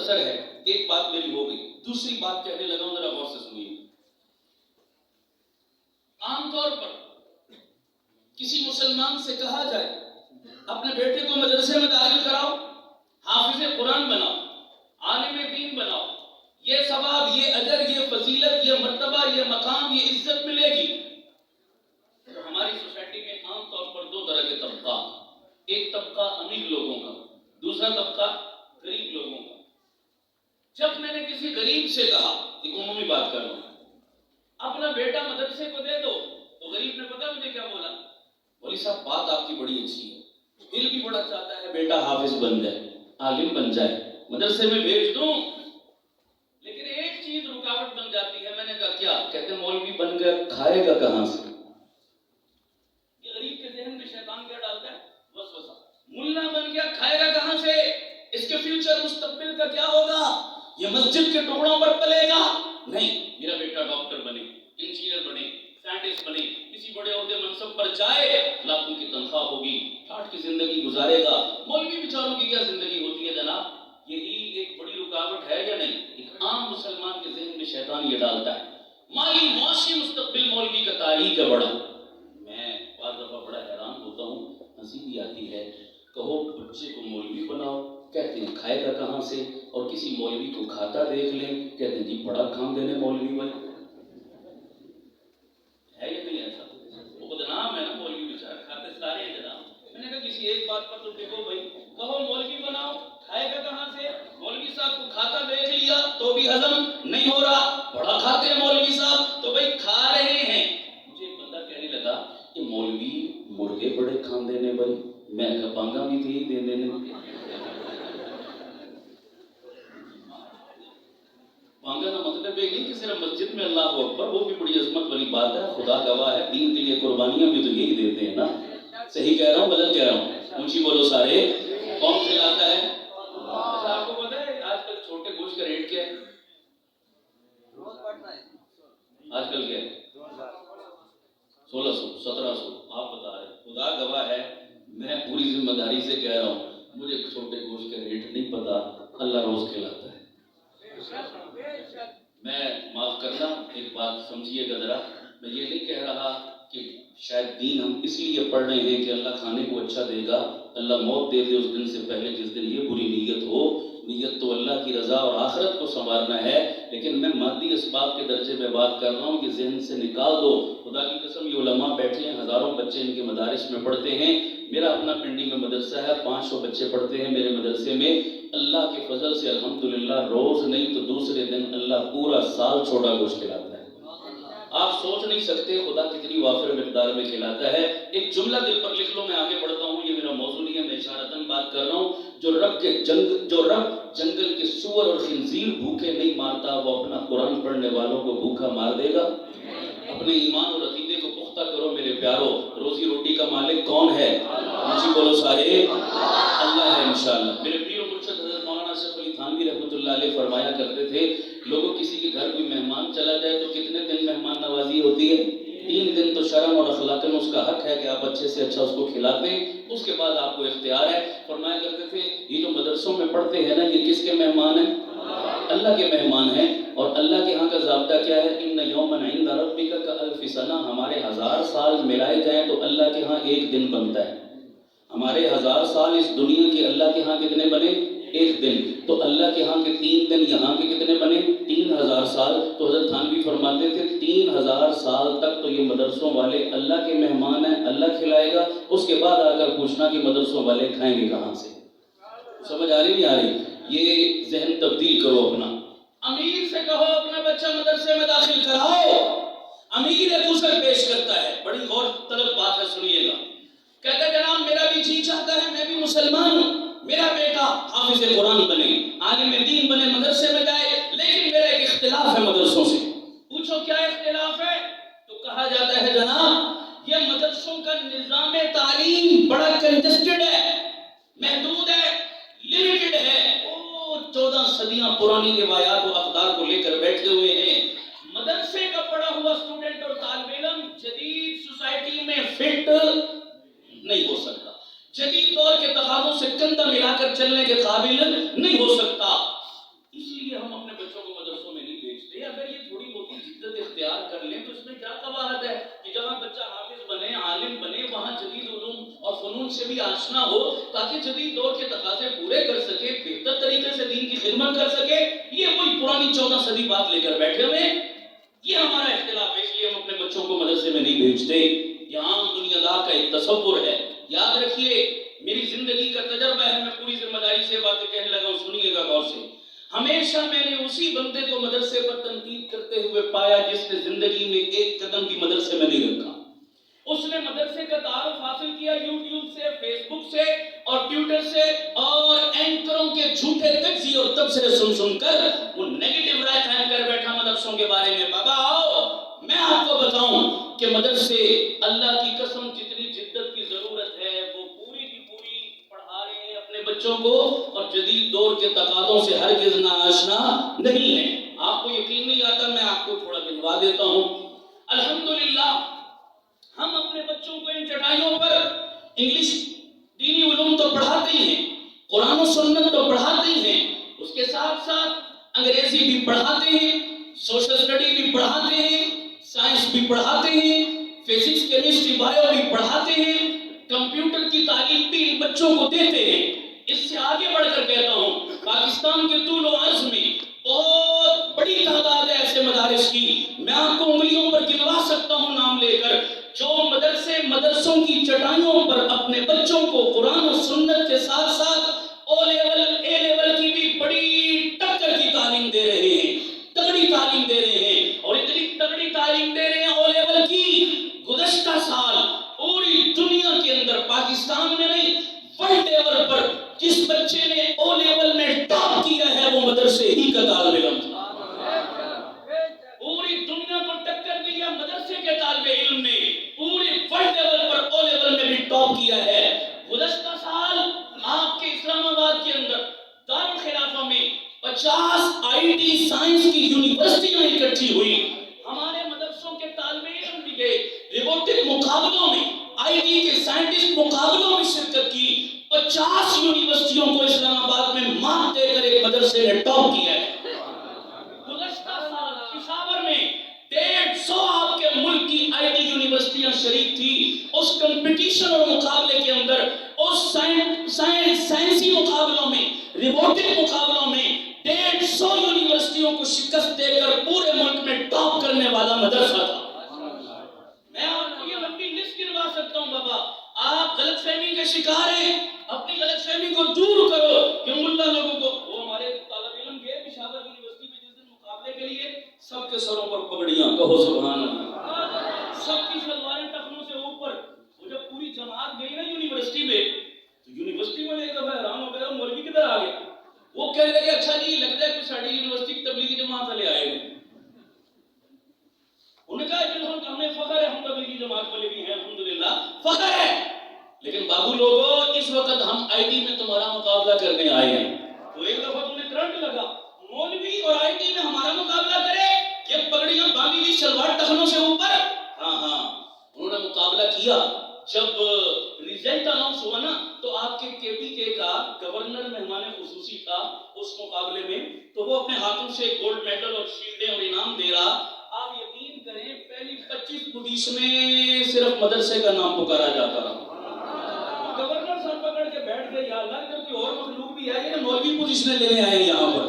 مختصر ہے، ایک بات میری ہو گئی، دوسری بات کہنے لگا ہوں، ذرا غور سے سنیے۔ عام طور پر کسی مسلمان سے کہا جائے اپنے بیٹے کو مدرسے میں داخل کراؤ، حافظ قرآن بناؤ، عالم دین بناؤ، یہ ثواب، یہ اجر، یہ فضیلت، یہ مرتبہ، یہ مقام، یہ عزت ملے گی۔ تو ہماری سوسائٹی میں عام طور پر دو طرح کے طبقات، ایک طبقہ امیر لوگوں کا، دوسرا طبقہ غریب لوگوں کا۔ جب میں نے کسی غریب سے کہا، ایک عمومی بات کر رہا ہوں، اپنا بیٹا مدرسے کو دے دو، تو غریب نے پتا مجھے کیا بولا؟ مولوی صاحب بات آپ کی بڑی اچھی ہے، دل بھی بڑا چاہتا ہے بیٹا حافظ بن جائے، عالم بن جائے، مدرسے میں بھیج دوں، لیکن ایک چیز رکاوٹ بن جاتی ہے۔ میں نے کہا کیا؟ کہتے ہیں مولوی بن کر کھائے گا کہاں سے؟ یہ غریب کے ذہن میں شیطان کیا ڈالتا ہے؟ وسوسہ۔ ملا بن گیا، کھائے گا کہاں سے؟ اس کے فیوچر مستقبل کا کیا ہوگا؟ یہ مسجد کے ٹکڑوں پر پلے گا؟ نہیں، میرا بیٹا ڈاکٹر بنے، انجینئر بنے، سائنٹسٹ بنے، کسی بڑے عہدے منصب پر جائے، لاکھوں کی تنخواہ ہوگی، ٹھاٹ کی زندگی گزارے گا۔ مولوی بیچاروں کی کیا زندگی ہوتی ہے جناب؟ یہی ایک بڑی رکاوٹ ہے یا نہیں؟ ایک عام مسلمان کے ذہن میں شیطان یہ ڈالتا ہے۔ مالی معاشی مستقبل مولوی کا تاریخ ہے بڑا۔ میں بعض دفعہ بڑا حیران ہوتا ہوں، ہنسی بھی آتی ہے، کہو بچے کو مولوی بناؤ، کہتے ہیں کھائے گا کہاں سے، اور کسی مولوی کو کھاتا دیکھ لیں، کہتے ہیں جی بڑا کام دینے مولوی بنے۔ ہے یا نہیں ایسا؟ وہ بدنام ہے نا مولوی بیچارہ، کھاتے سارے ہیں جناب۔ میں نے کہا کسی ایک بات پر تو دیکھو بھائی، کہو مولوی بناؤ، کھائے گا کہاں سے؟ مولوی صاحب کو کھاتا دیکھ لیا تو بھی ہضم نہیں ہو رہا، بڑا کھاتے ہیں مولوی صاحب، تو بھائی کھا رہے ہیں۔ مجھے ایک بندہ کہنے لگا کہ مولوی مرغے بڑے کھاندے نے بھائی، میں کہا بانگا بھی تھی دے دینے۔ بانگا کا مطلب یہ نہیں کہ صرف مسجد میں اللہ اکبر، وہ بھی بڑی عظمت والی بات ہے، خدا گواہ ہے، دین کے لیے قربانیاں بھی تو یہی دیتے ہیں نا۔ صحیح کہہ رہا ہوں غلط کہہ رہا ہوں؟ اونچی بولو سارے۔ کون کھلاتا ہے؟ اچھا آپ کو پتا ہے آج کل چھوٹے گوشت کا ریٹ کیا ہے؟ آج کل کیا ہے؟ 1600 1700 آپ بتا رہے ہیں، خدا گواہ ہے میں پوری ذمہ داری سے کہہ رہا ہوں، مجھے چھوٹے گوشت کا ریٹ نہیں پتا، اللہ روز کھلاتا ہے۔ میں معاف کرنا، ایک بات سمجھیے گا ذرا، میں یہ نہیں کہہ رہا کہ شاید دین ہم اس لیے پڑھ رہے ہیں کہ اللہ کھانے کو اچھا دے گا، اللہ موت دے دے اس دن سے پہلے جس دن یہ بری نیت ہو۔ نیت تو اللہ کی رضا اور آخرت کو سنوارنا ہے، لیکن میں مادی اسباب کے درجے میں بات کر رہا ہوں کہ ذہن سے نکال دو۔ خدا کی قسم یہ علماء بیٹھے ہیں، ہزاروں بچے ان کے مدارس میں پڑھتے ہیں، میرا اپنا پنڈی میں مدرسہ ہے، 500 بچے پڑھتے ہیں میرے مدرسے میں، اللہ کے فضل سے الحمدللہ روز نہیں تو دوسرے دن اللہ پورا سال چھوٹا گوشت کھلاتا ہے۔ آپ سوچ نہیں سکتے خدا کتنی وافر مقدار میں کھلاتا ہے۔ ایک جملہ دل پر لکھ لو، میں آگے بڑھتا ہوں، یہ میرا موضوع نہیں ہے، میں اشارتاً بات کر رہا ہوں۔ جو رب جنگل کے سور اور خنزیر بھوکے نہیں مارتا، وہ اپنا قرآن پڑھنے والوں کو بھوکا مار دے گا۔ اپنے ایمان اور عقیدے کو پختہ کرو میرے پیارو، روزی روٹی کا مالک کون ہے؟ مجھے بولو سارے، اللہ ہے انشاءاللہ۔ میرے پیر و مرشد حضرت مولانا اشرف علی تھانوی رحمۃ اللہ علیہ فرمایا کرتے تھے، لوگوں کسی کے گھر کوئی مہمان چلا جائے تو کتنے دن مہمان نوازی ہوتی ہے؟ 3 دن تو شرم اور اخلاقاً اس کا حق ہے کہ آپ اچھے سے اچھا اس کو کھلاتے ہیں، اس کے بعد آپ کو اختیار ہے۔ فرمایا کرتے تھے یہ جو مدرسوں میں پڑھتے ہیں نا، یہ کس کے مہمان ہیں؟ اللہ کے مہمان ہیں، اور اللہ کے ہاں کا ضابطہ کیا ہے؟ ان یوما عند ربک کالف سنہ، ہمارے 1000 سال ملائے جائیں تو اللہ کے ہاں ایک دن بنتا ہے۔ ہمارے 1000 سال اس دنیا کے اللہ کے ہاں کتنے بنے؟ ایک دن۔ تو اللہ کے ہاں کے 3 دن یہاں کے کتنے بنے؟ 3000 سال۔ تو حضرت تھانوی فرماتے تھے 3000 سال تک تو یہ مدرسوں والے اللہ کے مہمان ہیں، اللہ کھلائے گا، اس کے بعد آ کر پوچھنا کہ مدرسوں والے کھائیں گے کہاں سے۔ سمجھ آ رہی نہیں آ رہی؟ یہ ذہن تبدیل کرو اپنا۔ امیر سے کہو اپنا بچہ مدرسے میں داخل کراؤ، امیر ایک عذر پیش کرتا ہے، بڑی غور طلب بات ہے، سنیے گا۔ کہتا ہے جناب میرا بھی جی چاہتا ہے، میں بھی مسلمان ہوں، میرا بیٹا حافظ قرآن بنے، عالم دین بنے، مدرسے میں جائے، لیکن میرا ایک اختلاف ہے مدرسوں سے۔ پوچھو کیا اختلاف ہے؟ تو کہا جاتا ہے جناب یہ مدرسوں کا نظام تعلیم بڑا کنجسٹڈ ہے، محدود ہے، لمیٹڈ ہے۔ 14 صدیاں پرانی روایات و اقدار کو لے کر بیٹھے ہوئے ہیں۔ مدرسے کا پڑھا ہوا اسٹوڈنٹ اور طالب علم جدید سوسائٹی میں فٹ نہیں ہو سکتا، جدید دور کے تقاضوں سے کندھا ملا کر چلنے کے قابل نہیں ہو سکتا۔ علوم سے بھی آشنا ہو تاکہ جدید دور کے تقاضے پورے کر سکے، بہتر طریقے سے دین کی خدمت کر سکے. یہ کوئی پرانی 14 صدی بات لے کر بیٹھے ہوئے. یہ ہمارا اختلاف ہے، اس لیے ہم اپنے بچوں کو مدرسے میں نہیں بھیجتے. یہ عام دنیا دار کا ایک تصور ہے. یاد رکھیے میری زندگی کا تجربہ ہے، میں پوری ذمہ داری سے باتیں کہنے لگا ہوں، سنیے گا غور سے. ہمیشہ میں نے اسی بندے کو مدرسے پر تنقید کرتے ہوئے پایا جس نے زندگی میں ایک قدم بھی مدرسے میں نہیں رکھا. اس نے مدرسے کا تعارف حاصل کیا یوٹیوب سے، فیس بک سے اور ٹویٹر سے، اور اینکروں کے جھوٹے تجزیے اور تبصرے سن کر وہ نیگیٹو رائے قائم کر بیٹھا مدرسوں کے بارے میں. بابا آؤ میں آپ کو بتاؤں کہ مدرسے اللہ کی قسم جتنی جدت کی ضرورت ہے وہ پوری کی پوری پڑھا رہے ہیں اپنے بچوں کو، اور جدید دور کے تقاضوں سے ہرگز ناآشنا نہیں ہے. آپ کو یقین نہیں آتا، میں آپ کو تھوڑا گنوا دیتا ہوں. الحمدللہ ہم اپنے بچوں کو ان چٹائیوں پر انگلش دینی علوم تو پڑھاتے ہی ہیں، قرآن و سنت تو پڑھاتے ہی ہیں، اس کے ساتھ ساتھ انگریزی بھی پڑھاتے ہیں، سوشل اسٹڈی بھی پڑھاتے ہیں، سائنس بھی پڑھاتے ہیں، فزکس کیمسٹری بایو بھی پڑھاتے ہیں، کمپیوٹر کی تعلیم بھی ان بچوں کو دیتے ہیں. اس سے آگے بڑھ کر کہتا ہوں پاکستان کے طول و عرض میں بہت بڑی تعداد ہے ایسے مدارس کی، میں آپ کو انگلیوں پر گنوا سکتا ہوں نام لے کر، جو مدرسوں کی چٹائیوں پر اپنے بچوں کو قرآن و سنت کے ساتھ ساتھ او لیول اے لیول کی بھی بڑی ٹکر کی تعلیم دے رہے ہیں، تگڑی تعلیم دے رہے ہیں. اور اتنی تگڑی تعلیم دے رہے ہیں او لیول کی، گزشتہ سال پوری دنیا کے اندر پاکستان میں نہیں ورلڈ لیول پر جس بچے نے او لیول میں ٹاپ کیا ہے وہ مدرسے ہی کا طالب علم تھا. پوری دنیا کو ٹکر دیا مدرسے کے طالب علم نے، پوری ورلڈ لیول پر او لیول میں بھی ٹاپ کیا ہے. گزشتہ سال آپ کے اسلام آباد کے اندر دارالخلافہ میں 50 آئی ٹی سائنس کی یونیورسٹیاں اکٹھی ہوئی. ہمارے مدرسوں کے طالب علم بھی گئے روبوٹک مقابلوں میں، آئی ٹی کے سائنٹسٹ مقابلوں میں شرکت کی. 50 یونیورسٹیوں کو اسلام آباد میں مات دے کر ایک مدرسے نے ٹاپ کیا ہے. گزشتہ سال پشاور میں 150 آپ کے ملک کی آئی ٹی یونیورسٹیاں شریک تھی. اس کمپٹیشن اور مقابلے کے اندر، اس سائنسی مقابلوں میں، روبوٹک مقابلوں میں 150 یونیورسٹیوں کو شکست دے کر پورے ملک میں ٹاپ کرنے والا مدرسہ تھا. میں آپ کو یہ لمبی لسٹ گنوا سکتا ہوں. بابا آپ غلط فہمی کے شکار ہیں، اپنی غلط فہمی کو دور کرو کہ ملا لوگوں کو. وہ ہمارے طالب علم گئے پشاور یونیورسٹی میں جس دن مقابلے کے لیے، سب کے سروں پر پگڑیاں، کہو سبحان اللہ، سب کی شلواریں ٹخنوں سے اوپر. وہ جب پوری جماعت گئی نا یونیورسٹی میں، تو یونیورسٹی والے ایک دفعہ حیران ہو گئے مولوی کدھر آ گیا. وہ کہنے لگے اچھا جی لگتا ہے کہ ساری یونیورسٹی کی تبلیغی جماعت والے آئے ہیں. انہوں نے کہا کہ ہمیں فخر ہے، ہم تبلیغی جماعت والے بھی ہیں، الحمدللہ فخر ہے، لیکن بابو لوگوں اس وقت ہم آئی ٹی میں تمہارا مقابلہ کرنے آئے ہیں. تو ایک دفعہ تمہیں کرنٹ لگا، مولوی اور آئی ٹی میں ہمارا مقابلہ کرے، یہ پگڑیاں باندھی ہوئی شلوار ٹخنوں سے اوپر. ہاں انہوں نے مقابلہ کیا. جب ریزلٹ اناؤنس ہوا نا تو آپ کے کے پی کے کا گورنر مہمان خصوصی تھا اس مقابلے میں، تو وہ اپنے ہاتھوں سے گولڈ میڈل اور شیلڈیں اور انعام دے رہا. آپ یقین کریں پہلی 25 پوزیشن میں صرف مدرسے کا نام پکارا جاتا رہا. گورنر سر پکڑ کے بیٹھ گئے، یا اللہ اگر کوئی اور مخلوق بھی ہے یہ مولوی پوزیشنیں لینے آئے یہاں پر.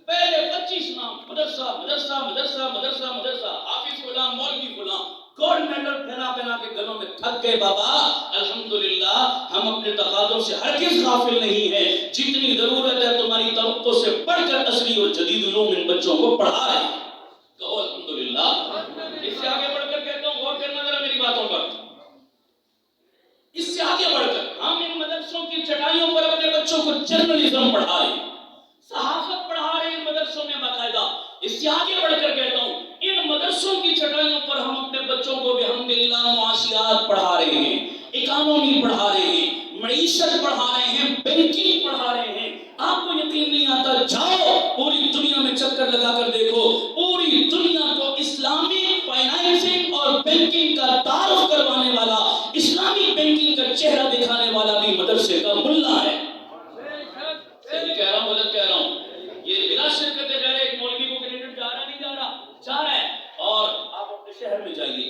پہلے 25 نام، مدرسہ مدرسہ مدرسہ مدرسہ مدرسہ، حافظ فلاں مولوی فلاں، گولڈ میڈل پہنا کے گلوں میں تھک گئے. بابا الحمدللہ ہم اپنے تقاضوں سے ہرگز غافل نہیں ہیں. جتنی ضرورت ہے تمہاری توقع سے بڑھ کر اصلی اور جدید علوم ان بچوں کو پڑھا رہے ہیں. کہو الحمدللہ. اس سے آگے بڑھ کر کہتا ہوں، غور کرنا ذرا میری باتوں پر. اس سے آگے بڑھ کر ہم ان مدرسوں کی چٹائیوں پر اپنے بچوں کو جرنلزم پڑھا رہے ہیں، صحافت پڑھا رہے ہیں ان مدرسوں میں باقاعدہ. اس سے آگے بڑھ کر کہتا ہوں ان مدرسوں کی چٹائیوں پر ہم اپنے بچوں کو بحمدللہ معاشیات پڑھا رہے ہیں، اکانومی پڑھا رہے ہیں، معیشت پڑھا رہے ہیں، بینکنگ پڑھا رہے ہیں. آپ کو یقین نہیں آتا، جاؤ پوری دنیا میں چکر لگا کر دیکھو، پوری دنیا کو اسلامی فائنانسنگ اور بینکنگ کا تعارف کروانے والا، اسلامی بینکنگ کا چہرہ دکھانے والا بھی مدرسے کا ملا ہے. صحیح کہہ رہا ہوں غلط کہہ رہا ہوں؟ یہ بلا شرکت غیر ایک مولوی کو کریڈٹ جا رہا نہیں جا رہا؟ جا رہا ہے. اور آپ اپنے شہر میں جائیے،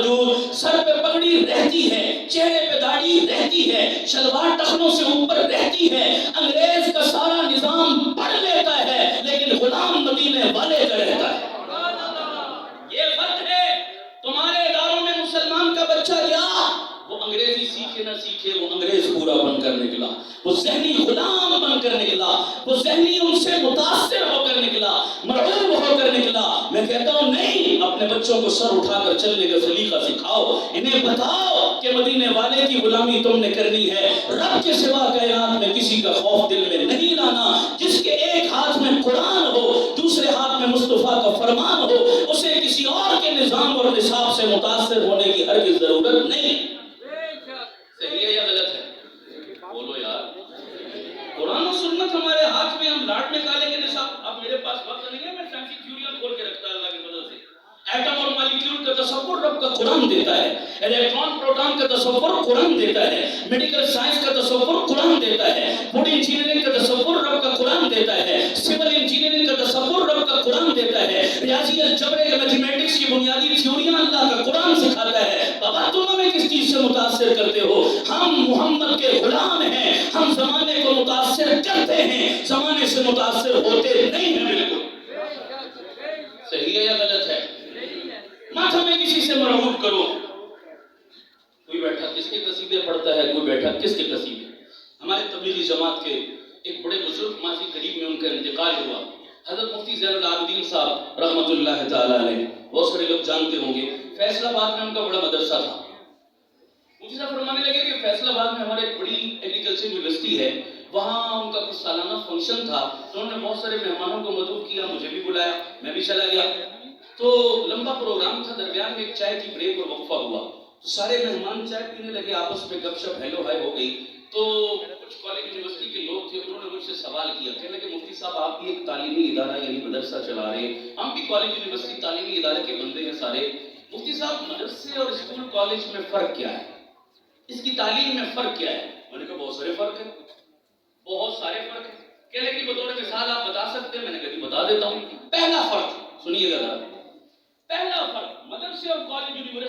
باوجود سر پہ پگڑی رہتی ہے، چہرے پہ داڑھی رہتی ہے، شلوار ٹخنوں سے اوپر رہتی ہے، انگریز کا سارا نظام پڑھ لیتا ہے لیکن غلام مدینے والے کا رہتا ہے۔ یہ فرق ہے۔ تمہارے اداروں میں مسلمان کا بچہ گیا، وہ انگریزی سیکھے نہ سیکھے، وہ انگریز پورا بن کر نکلا، وہ ذہنی غلام بن کر نکلا، وہ ذہنی ان سے متاثر ہو کر نکلا، مرعوب ہو کر نکلا۔ میں کہتا ہوں نہیں، اپنے بچوں کو سر اٹھا کر چلنے کا سلیقہ سکھاؤ، انہیں بتاؤ کہ مدینے والے کی غلامی تم نے کرنی ہے، رب کے سوا کائنات میں کسی کا خوف دل میں نہیں لانا۔ جس کے ایک ہاتھ میں قرآن ہو، دوسرے ہاتھ میں مصطفیٰ کا فرمان ہو، اسے کسی اور کے نظام اور نصاب سے متاثر ہونے کی ہرگز ضرورت نہیں۔ صحیح ہے یا غلط ہے؟ بولو یار۔ قرآن و سنت ہمارے ہاتھ میں، ہم لاٹ میں کالے کے نصاب۔ اب میرے پاس وقت نہیں ہے، میں سائنسی تھیوریاں کھول کے رکھتا اللہ کی مدد سے۔ ایٹم اور مالیکیول کا تصور رب کا قرآن دیتا ہے، الیکٹران پروٹون کا تصور قرآن دیتا ہے، میڈیکل سائنس کا تصور قرآن دیتا ہے، فوڈ انجینئرنگ کا تصور رب کا قرآن دیتا ہے، سول انجینئرنگ کا تصور رب کا قرآن دیتا ہے، ریاضی الجبر میتھمیٹکس کی بنیادی تھیوریاں اللہ کا قرآن سکھاتا ہے۔ بابا تم ہمیں کس چیز سے متاثر کرتے ہو؟ ہم محمد کے غلام ہیں، ہم زمانے کو متاثر کرتے ہیں، زمانے سے متاثر ہوتے نہیں ہیں۔ بالکل صحیح ہے یا غلط ہے؟ مت ہمیں کسی سے مرعوب کرو۔ کوئی بیٹھا کس کے قصیدے پڑھتا ہے، کوئی بیٹھا کس کے قصیدے۔ ہمارے تبلیغی جماعت کے ایک بڑے بزرگ ماضی قریب میں ان کا انتقال ہوا، حضرت مفتی زین العابدین صاحب رحمۃ اللہ تعالی علیہ۔ بہت سارے لوگ جانتے ہوں گے، فیصل آباد میں ان کا بڑا مدرسہ تھا۔ مفتی صاحب فرمانے لگے کہ فیصل آباد میں ہمارے ایک بڑی ایگریکلچر یونیورسٹی ہے، وہاں ان کا کچھ سالانہ فنکشن تھا، تو انہوں نے بہت سارے مہمانوں کو مدعو کیا، مجھے بھی بلایا، میں بھی چلا گیا۔ تو لمبا پروگرام تھا، درمیان میں ایک چائے کی بریک اور وقفہ ہوا، تو سارے مہمان چائے پینے لگے، آپس میں گپ شپ ہیلو ہائی ہو گئی۔ تو کچھ کالج یونیورسٹی کے لوگ تھے، انہوں نے مجھ سے سوال کیا، کہنے لگے مفتی صاحب آپ بھی ایک تعلیمی ادارہ یعنی مدرسہ چلا رہے ہیں، ہم بھی کالج یونیورسٹی تعلیمی ادارے کے بندے ہیں سارے، مفتی صاحب مدرسے اور اسکول کالج میں فرق کیا ہے؟ اس کی تعلیم میں فرق کیا ہے؟ میں نے کہا بہت سارے فرق ہیں، بہت سارے فرق ہیں۔ کہنے کی بطور مثال آپ بتا سکتے ہیں؟ میں نے کہا جی بتا دیتا ہوں۔ پہلا فرق سنیے گا، پہلا فرق مدرسے اور کالج یونیورسٹی